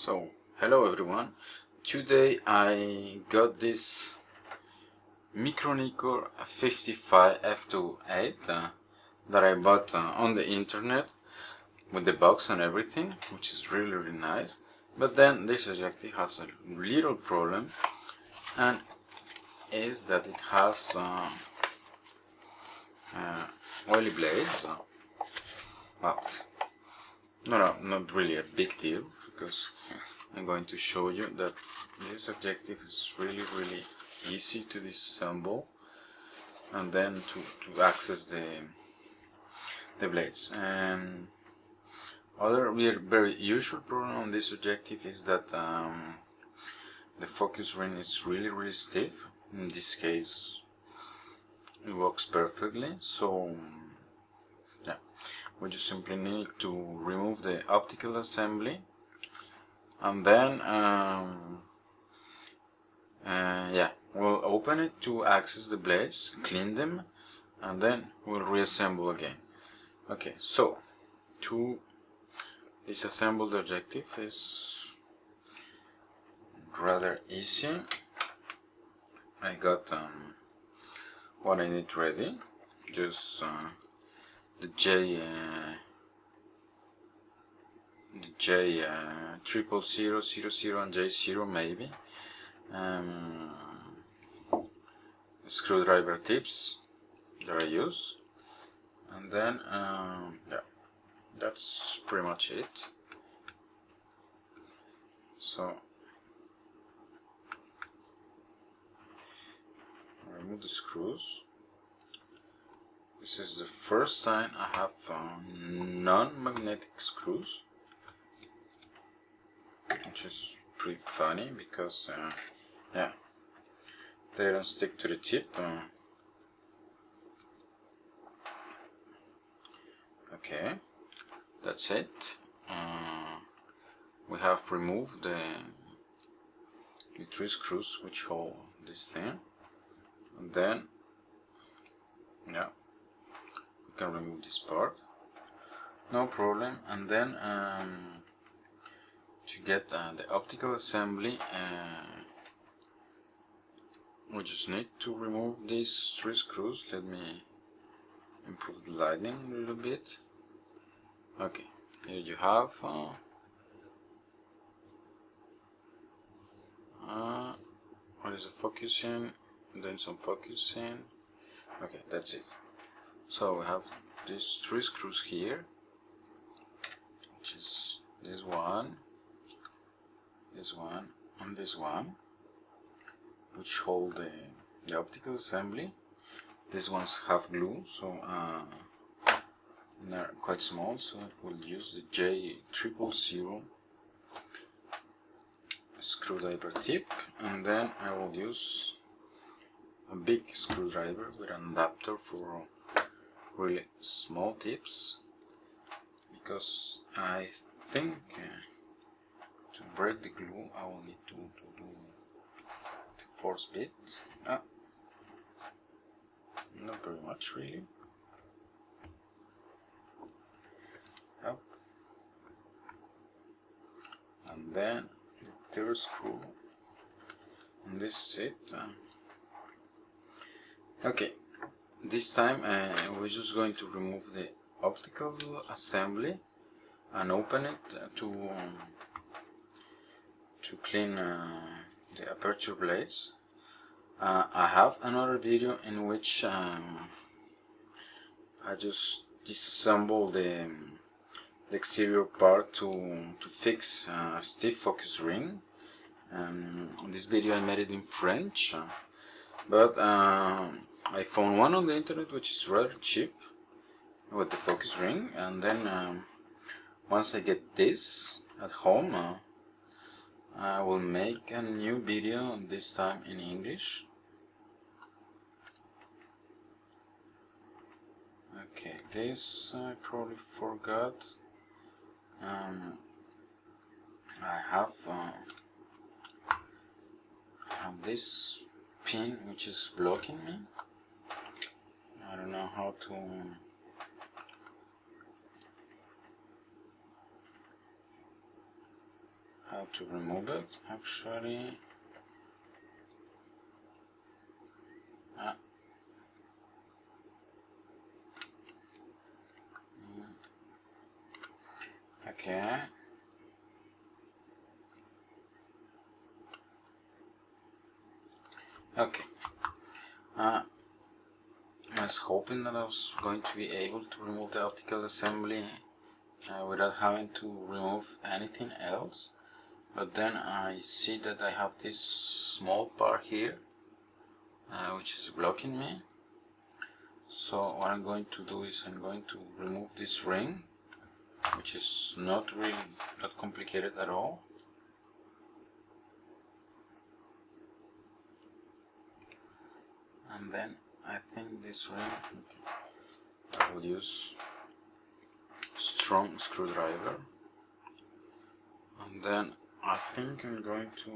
So, hello everyone. Today I got this Micro-Nikkor 55 f2.8 that I bought on the internet with the box and everything, which is really nice. But then this objective has a little problem, and is that it has oily blades. Well, no, not really a big deal, because I'm going to show you that this objective is really easy to disassemble and then to access the blades. And other very usual problem on this objective is that the focus ring is really stiff. In this case it works perfectly, so yeah, we just simply need to remove the optical assembly, and then yeah, we'll open it to access the blades, clean them, and then we'll reassemble again. Okay, so to disassemble the objective is rather easy. I got what I need ready, just the J 0000 and J0 maybe, screwdriver tips that I use, and then yeah, that's pretty much it. So remove the screws. This is the first time I have non-magnetic screws, which is pretty funny because yeah, they don't stick to the tip. Okay, that's it. We have removed the three screws which hold this thing, and then yeah, we can remove this part, no problem. And then to get the optical assembly, we just need to remove these three screws. Let me improve the lighting a little bit. Okay, here you have what is the focusing, and then some focusing. Okay, that's it. So we have these three screws here, which is this one, and this one, which hold the optical assembly. These ones have glue, so they're quite small, so we'll use the J000 screwdriver tip, and then I will use a big screwdriver with an adapter for really small tips, because I think to break the glue I will need to do the force bit. Not very much really. Up, and then the third screw, and this is it. Okay, this time we're just going to remove the optical assembly and open it to clean the aperture blades. I have another video in which I just disassemble the exterior part to fix a stiff focus ring. In this video I made it in French, but I found one on the internet which is rather cheap with the focus ring, and then once I get this at home, I will make a new video, this time in English. Okay, this I probably forgot. I have this pin which is blocking me. I don't know how to how to remove it actually. Okay. Okay. I was hoping that I was going to be able to remove the optical assembly without having to remove anything else, but then I see that I have this small part here which is blocking me. So what I'm going to do is I'm going to remove this ring, which is not complicated at all. And then I think this ring, I will use strong screwdriver, and then I think I'm going to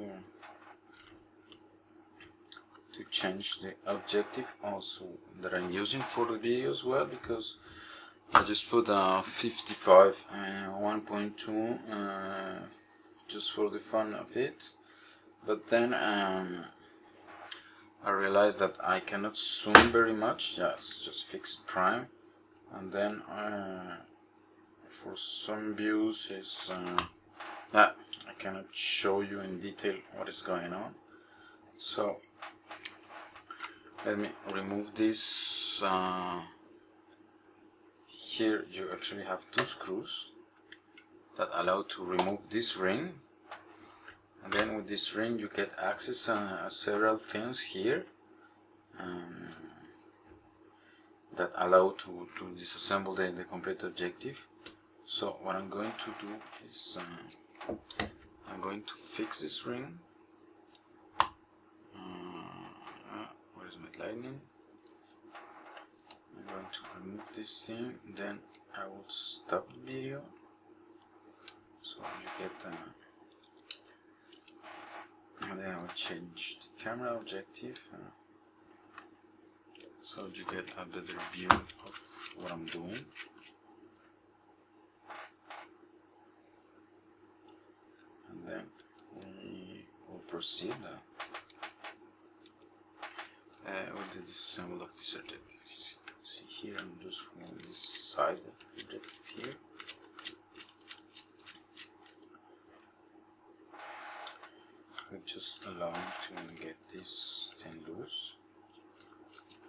change the objective also that I'm using for the video as well, because I just put 55 1.2 just for the fun of it, but then I realized that I cannot zoom very much. Yes, just fixed prime, and then for some views is I cannot show you in detail what is going on. So let me remove this. Here you actually have two screws that allow to remove this ring, and then with this ring you get access several things here that allow to disassemble the complete objective. So what I'm going to do is I'm going to fix this ring. Where is my lightning? I'm going to remove this thing, then I will stop the video, so you get and then I will change the camera objective so you get a better view of what I'm doing. And then we will proceed with the disassemble of this objective. See here, I'm just from this side of the objective here. It just allow me to get this thing loose,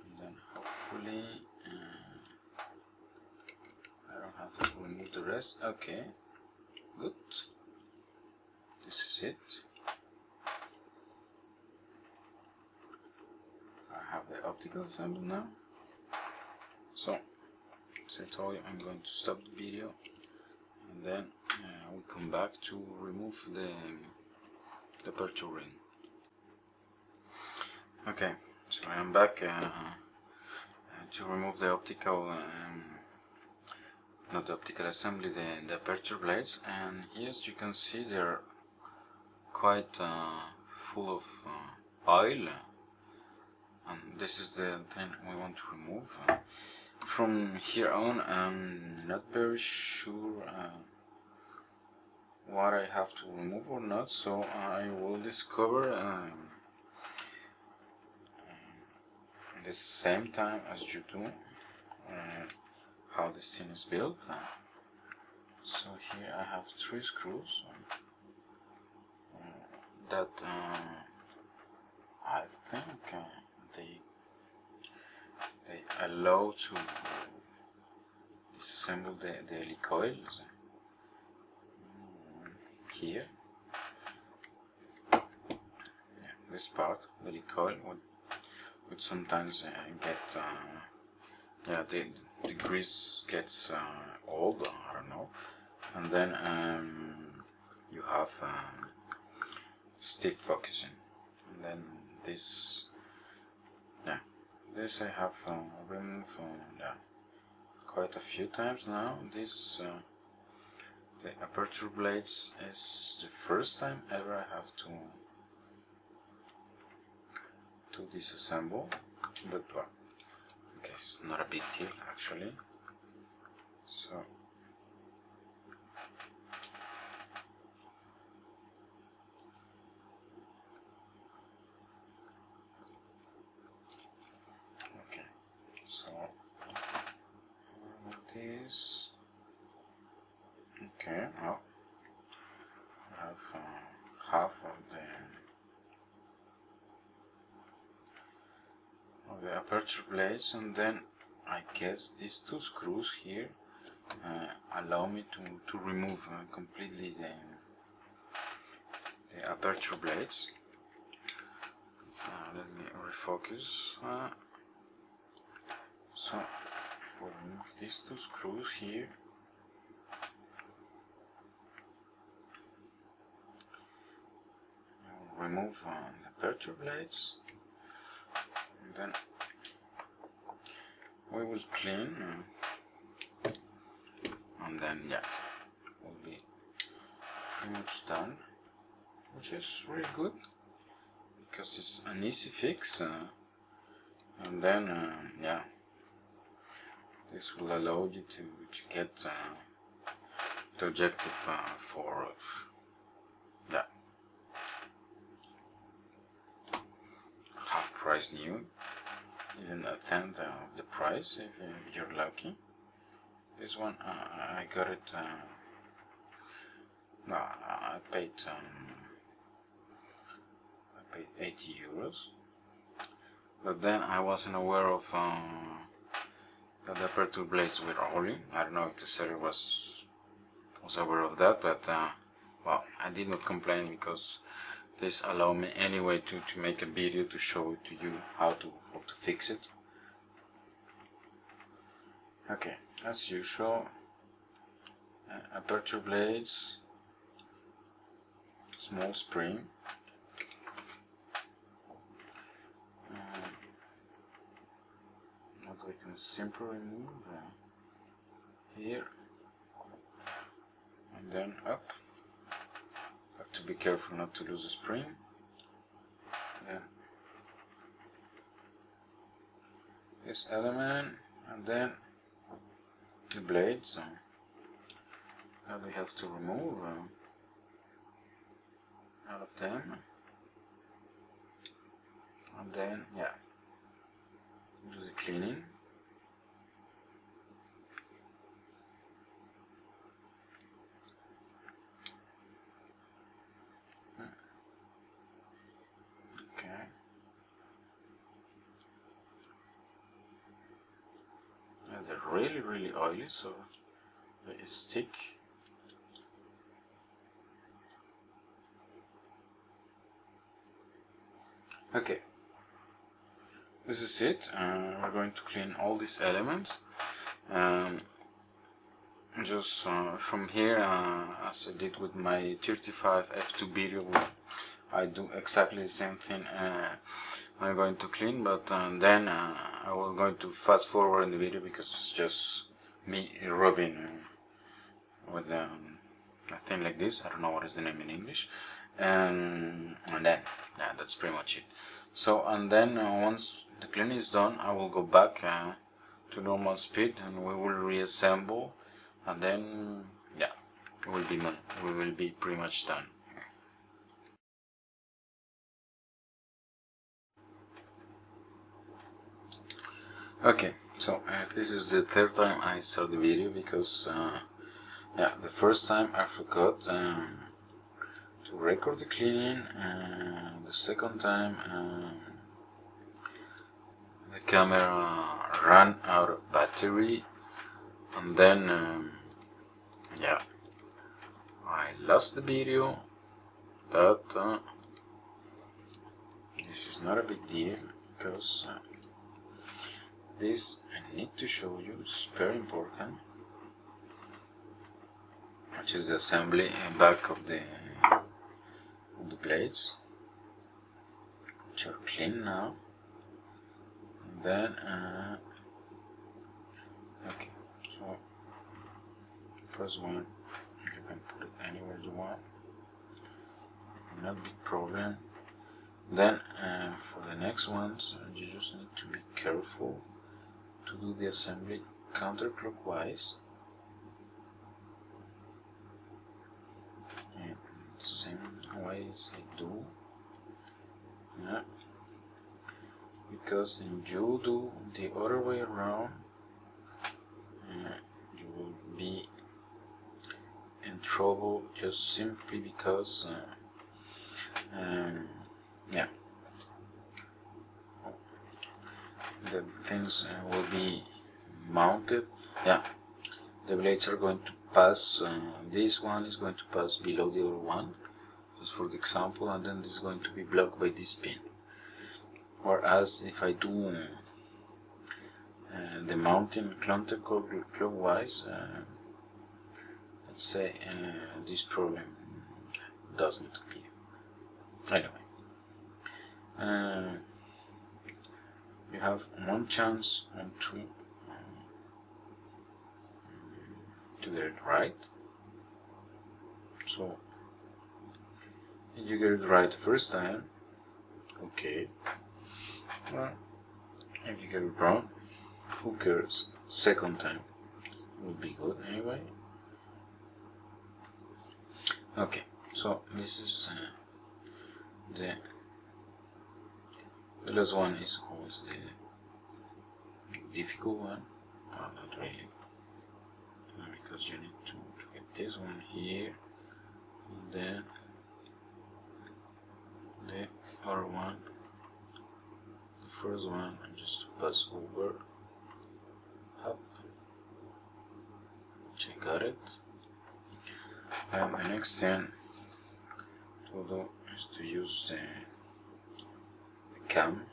and then hopefully I don't have to remove the rest. Okay, good. This is it. I have the optical assembly now. So, as I told you, I'm going to stop the video, and then we'll come back to remove the aperture ring. Okay, so I am back to remove the optical, not the optical assembly, the aperture blades, and here as you can see they're quite full of oil, and this is the thing we want to remove. From here on I'm not very sure what I have to remove or not, so I will discover at the same time as you do how this thing is built. So here I have 3 screws that I think they allow to disassemble the helicoils here. Yeah, this part, the helicoil, would sometimes get the grease gets old, I don't know, and then you have stiff focusing, and then this I have removed quite a few times now. This the aperture blades is the first time ever I have to disassemble, but well, okay, it's not a big deal actually. So this. Okay, now I have half of the aperture blades, and then I guess these two screws here allow me to remove completely the aperture blades. Let me refocus. So we'll remove these two screws here. I'll remove the aperture blades, and then we will clean, and then yeah, we'll be pretty much done, which is really good because it's an easy fix, and then yeah, this will allow you to get the objective for yeah, half price new, even a tenth of the price if you're lucky. This one I got it. No, I paid 80 euros, but then I wasn't aware of that the aperture blades were rolling. I don't know if the seller was aware of that, but well, I did not complain because this allowed me anyway to make a video to show to you how to fix it. Okay, as usual, aperture blades, small spring, that we can simply remove here, and then up. Have to be careful not to lose the spring. Then this element, and then the blades that we have to remove out of them, and then yeah, do the cleaning. Okay. Yeah, they're really oily, so they stick. Okay, this is it. We're going to clean all these elements. Just from here, as I did with my 35 f2 video, I do exactly the same thing. I'm going to clean, but then I will going to fast forward in the video because it's just me rubbing with a thing like this. I don't know what is the name in English, and then yeah, that's pretty much it. So and then once the cleaning is done, I will go back to normal speed, and we will reassemble, and then yeah, we will be pretty much done. Okay, so this is the third time I start the video because yeah, the first time I forgot to record the cleaning, and the second time the camera ran out of battery, and then yeah, I lost the video, but this is not a big deal because this I need to show you, it's very important, which is the assembly back of the blades, which are clean now. And then okay, so first one you can put it anywhere you want, not a big problem. Then for the next ones, you just need to be careful to do the assembly counterclockwise, and the same way as I do, yeah, because when you do the other way around, trouble just simply because yeah, the things will be mounted. Yeah, the blades are going to pass, this one is going to pass below the other one, just for the example, and then this is going to be blocked by this pin. Whereas if I do the mounting clockwise, let's say this problem doesn't appear. Anyway, you have one chance and two to get it right. So if you get it right the first time, okay. Well, if you get it wrong, who cares? Second time will be good anyway. Okay, so this is the last one is always the difficult one. Oh, not really, because you need to get this one here, and then the other one, the first one, and just pass over, up, which I got it. And the next thing to do is to use the cam,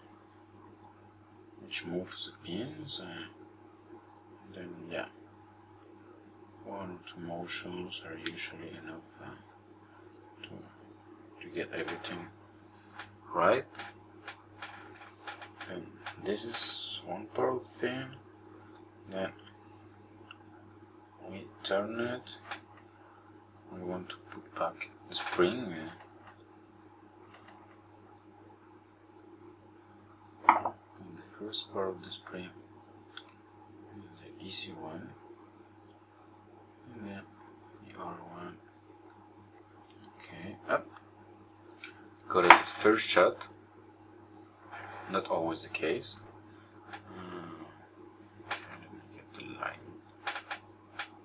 which moves the pins, and then yeah, 1 or 2 motions are usually enough to get everything right. Then this is one part of the thing. Then we turn it. We want to put back the spring. And the first part of the spring is the easy one, and then the other one. Okay, up. Got it as first shot. Not always the case. Okay, let me get the line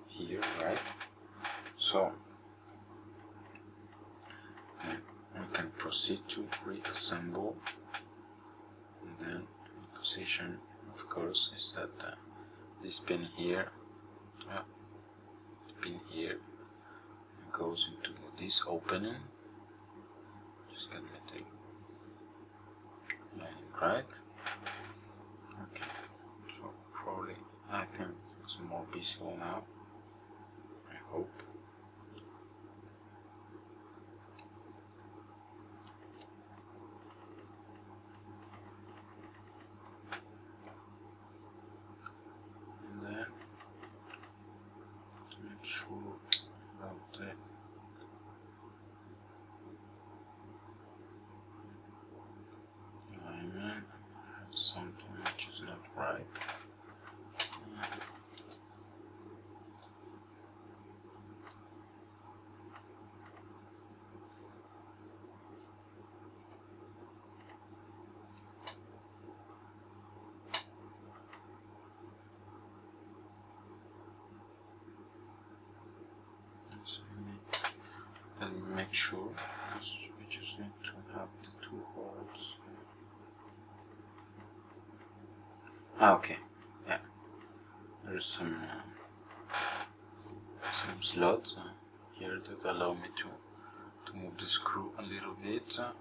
here, right? So we can proceed to reassemble, and then the position, of course, is that this pin here, the pin here goes into this opening. Just get the line right. Okay, so probably I think it's more visible now, I hope. Sure about the alignment, something which is not right. Let me make sure, because we just need to have the 2 holes. Okay, yeah, there's some slots here that allow me to move the screw a little bit. Just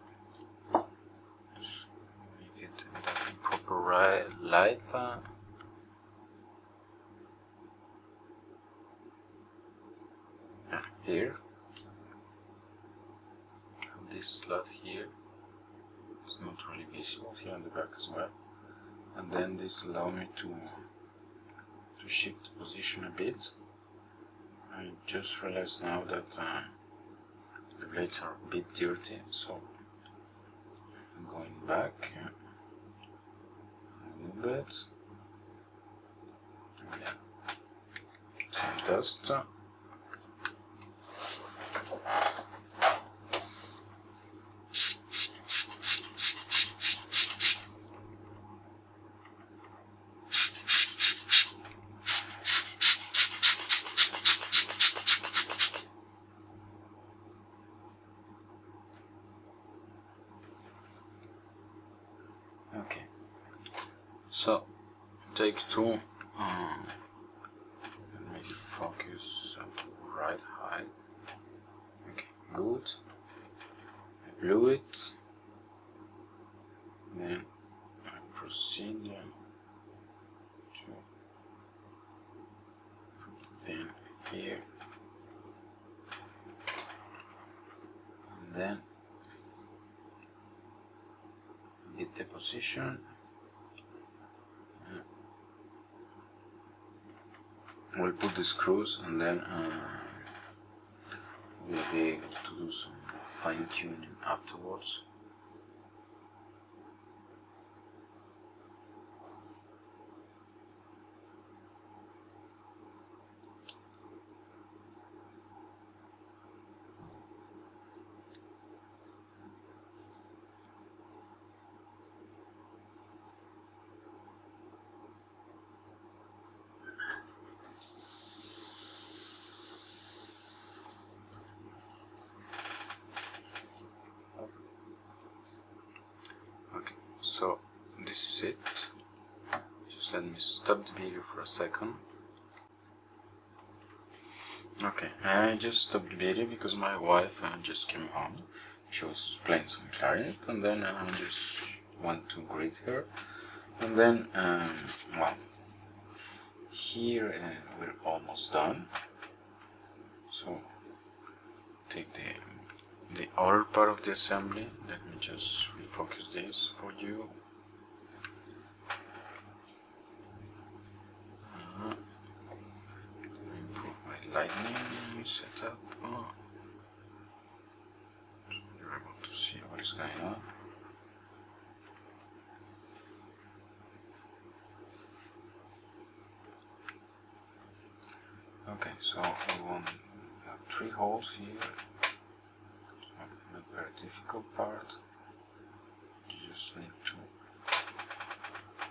make it in the proper light. Here. This slot here is not really visible, here on the back as well, and then this allows me to shift the position a bit. I just realized now that the blades are a bit dirty, so I'm going back a little bit. Yeah. Some dust. So take two. Let me focus at right height. Okay, good. I blew it. Then I proceed to put it in here. And then get the position. We'll put the screws and then we'll be able to do some fine tuning afterwards. Okay, so this is it. Just let me stop the video for a second. Okay, I just stopped the video because my wife just came home. She was playing some clarinet, and then I just went to greet her. And then, well, here we're almost done. So take the other part of the assembly. Let me just refocus this for you. Improve my lighting setup. Oh. You're able to see what is going on. Okay, so we want we have 3 holes here. Not very difficult part. You just need to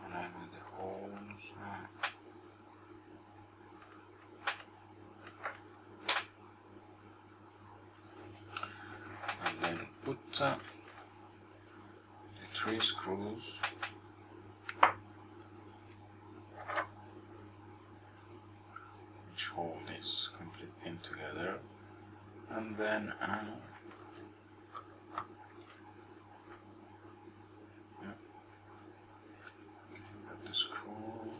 align with the holes. And then put the 3 screws which hold this complete thing together, and then got the screw,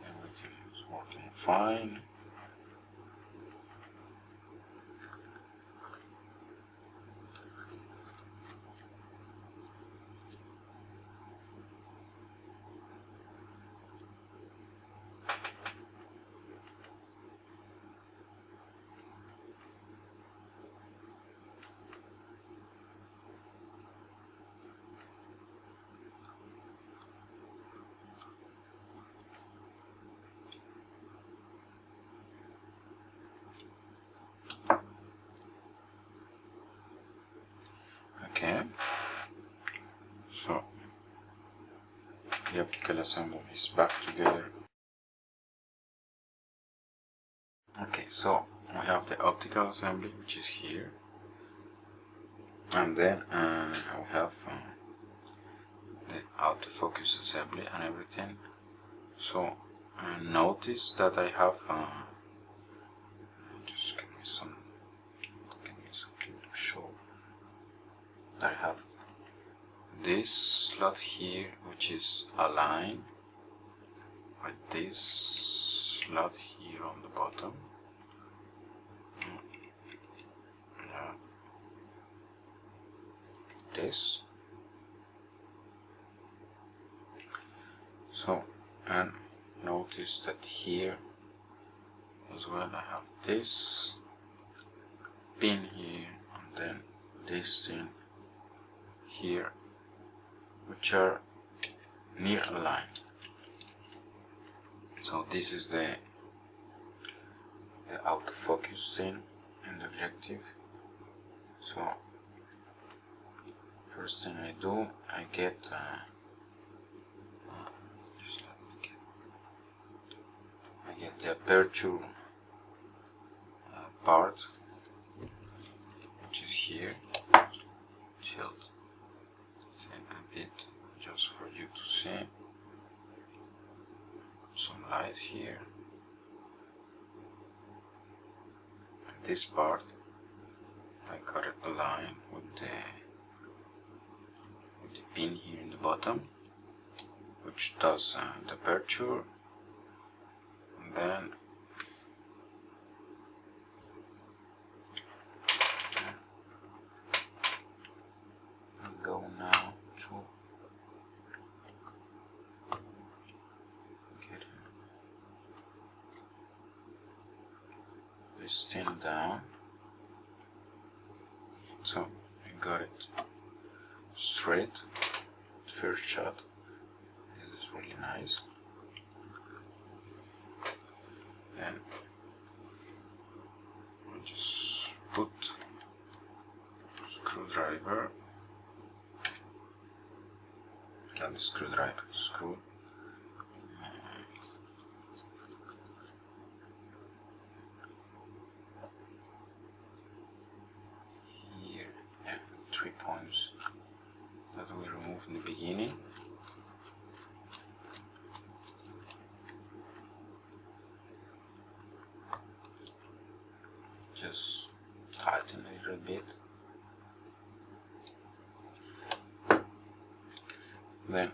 everything is working fine. Okay, so the optical assembly is back together. Okay, so we have the optical assembly, which is here, and then we have the autofocus assembly and everything. So notice that I have just give me something to show. I have this slot here, which is aligned with this slot here on the bottom. This. So, and notice that here as well I have this pin here, and then this thing here, which are near aligned. So this is the autofocus thing in the objective. So first thing I do, I get the aperture part, which is here. Tilt a bit just for you to see. light here. This part I cut a line with the pin here in the bottom, which does the aperture, and then I'll go now to get this thing down. So I got it straight first shot. This is really nice. Then I just put screwdriver and the screwdriver screw here, 3 points that we removed in the beginning. Just tighten a little bit. Then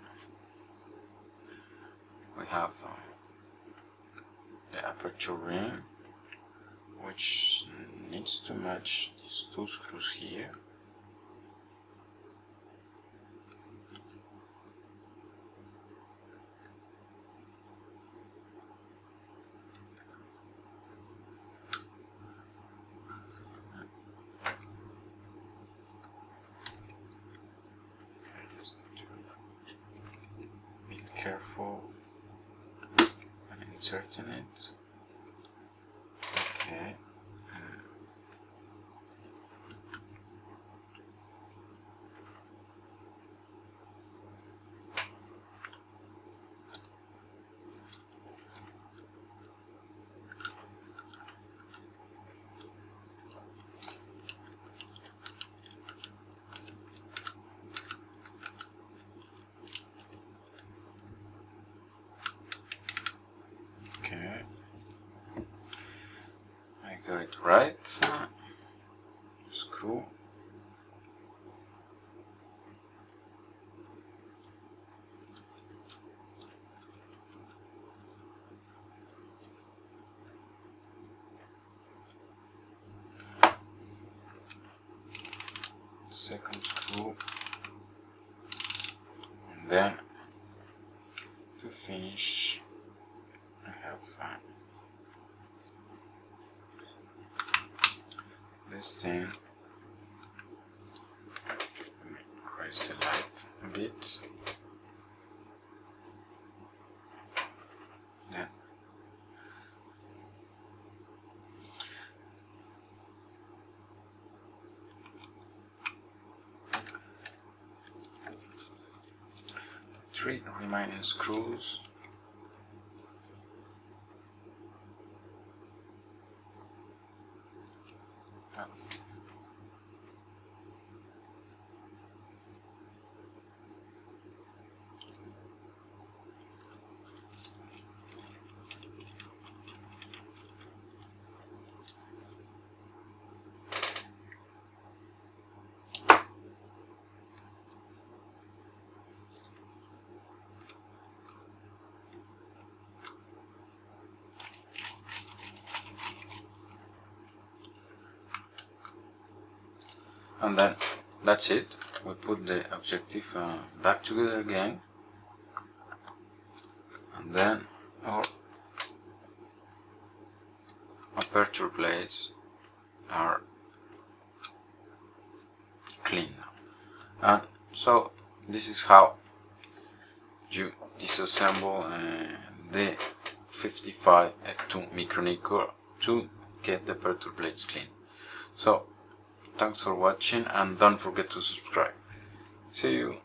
we have the aperture ring, which needs to match these 2 screws here. Careful when inserting it. Okay. Okay, I got it right. Screw. Second screw, and then to finish I have this thing. Let me raise the light a bit. Then the 3 remaining screws. And then that's it. We put the objective back together again, and then our aperture blades are clean. And so this is how you disassemble the 55 f2 Micro-Nikkor to get the aperture blades clean. So thanks for watching, and don't forget to subscribe. See you.